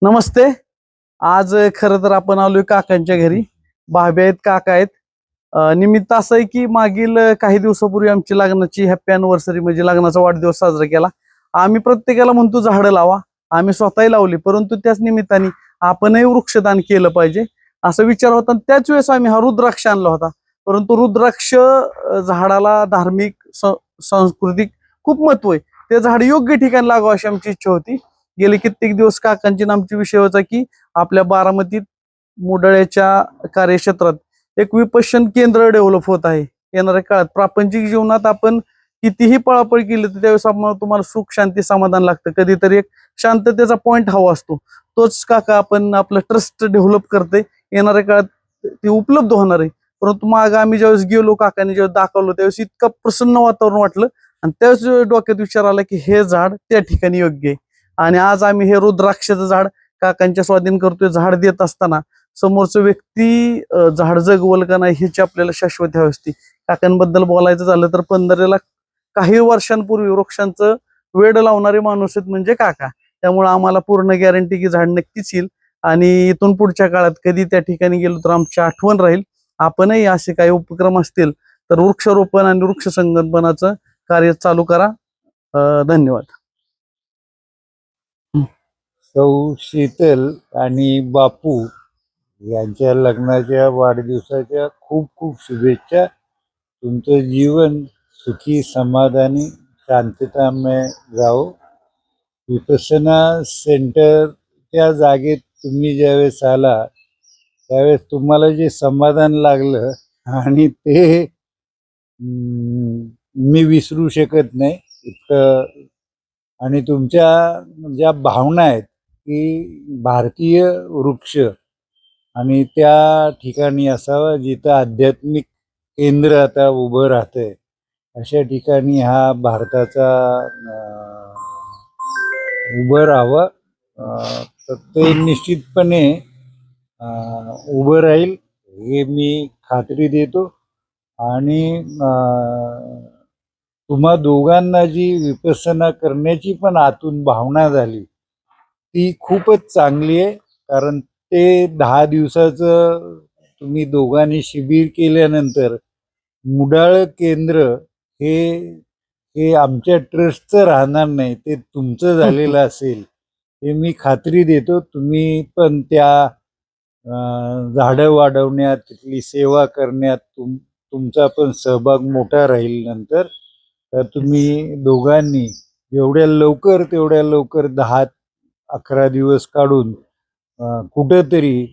नमस्ते. आज खरं तर आपण आलोय काकांच्या घरी. भाभे आहेत, काका आहेत. निमित्त असं आहे की मागील काही दिवसापूर्वी आमची लग्नाची हॅपी अॅनिव्हर्सरी म्हणजे लग्नाचा वाढदिवस साजरा केला. आम्ही प्रत्येकाला म्हणतो झाडं लावा. आम्ही स्वतःही लावली, परंतु त्याच निमित्ताने आपणही वृक्षदान केलं पाहिजे असा विचार होता. आणि त्याच वेळेस आम्ही हा रुद्राक्ष आणला होता. परंतु रुद्राक्ष झाडाला धार्मिक सांस्कृतिक खूप महत्व आहे. ते झाड योग्य ठिकाणी लागावं अशी आमची इच्छा होती. गेले कित्येक दिवस काकांची आणि आमची विषय होता की आपल्या बारामतीत मुडळ्याच्या कार्यक्षेत्रात एक विपश्यन केंद्र डेव्हलप होत आहे. येणाऱ्या काळात प्रापंचिक जीवनात आपण कितीही पळापळ केली तर त्यावेळेस तुम्हाला सुख शांती समाधान लागतं. कधीतरी एक शांततेचा पॉइंट हवा असतो. तोच काका आपण आपलं ट्रस्ट डेव्हलप करते. येणाऱ्या काळात ते उपलब्ध होणार आहे. परंतु माग आम्ही ज्यावेळेस गेलो, काकांनी ज्यावेळेस दाखवलं, त्यावेळेस इतकं प्रसन्न वातावरण वाटलं आणि त्यावेळेस डोक्यात विचार आला की हे झाड त्या ठिकाणी योग्य आहे. आणि आज आम्ही हे रुद्राक्षाचं झाड काकांच्या स्वाधीन करतोय. झाड देत असताना समोरचं व्यक्ती झाड जगवल का नाही ह्याची आपल्याला शाश्वती हवी असते. काकांबद्दल बोलायचं झालं तर 15 काही वर्षांपूर्वी वृक्षांचं वेड लावणारे माणूस आहेत म्हणजे काका. त्यामुळे आम्हाला पूर्ण गॅरंटी की झाड नक्कीच येईल. आणि इथून पुढच्या काळात कधी त्या ठिकाणी गेलो तर आमची आठवण राहील. आपणही असे काही उपक्रम असतील तर वृक्षारोपण आणि वृक्ष संगोपनाचं कार्य चालू करा. धन्यवाद. सौ शीतल आणि बापू यांच्या लग्नाच्या वाढदिवसाच्या खूप खूप शुभेच्छा. तुमचं जीवन सुखी समाधानी शांततामय जाओ. विपसना सेंटरच्या जागेत तुम्ही ज्यावेळेस आला त्यावेळेस तुम्हाला जे समाधान लागलं आणि ते मी विसरू शकत नाही इतकं. आणि तुमच्या ज्या भावना आहेत की भारतीय वृक्ष आणि त्या ठिकाणी असावं जिथं आध्यात्मिक केंद्र आता उभं राहतंय, अशा ठिकाणी हा भारताचा उभं राहावं. तर ते निश्चितपणे उभं राहील हे मी खात्री देतो. आणि तुम्हा दोघांना जी विपसना करण्याची पण आतून भावना झाली ती खूपच चांगली आहे. कारण ते 10 दिवसाचं तुम्ही दोघांनी शिबिर केल्यानंतर मुडाळ केंद्र हे हे आमच्या ट्रस्टचं राहणार नाही, ते तुमचं झालेलं असेल हे मी खात्री देतो. तुम्ही पण त्या झाडं वाढवण्यात तिथली सेवा करण्यात तुमचा पण सहभाग मोठा राहील नंतर. तर तुम्ही दोघांनी जेवढ्या लवकर तेवढ्या लवकर 10-11 दिवस काढून कुठंतरी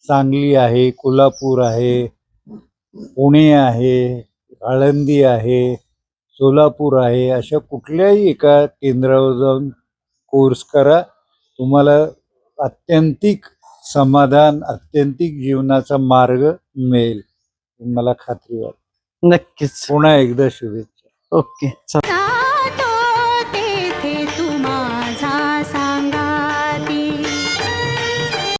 सांगली आहे, कोल्हापूर आहे, पुणे आहे, आळंदी आहे, सोलापूर आहे, अशा कुठल्याही एका केंद्रावर जाऊन कोर्स करा. तुम्हाला आत्यंतिक समाधान, आत्यंतिक जीवनाचा मार्ग मिळेल, मला खात्री वाटते. नक्कीच. पुन्हा एकदा शुभेच्छा. ओके.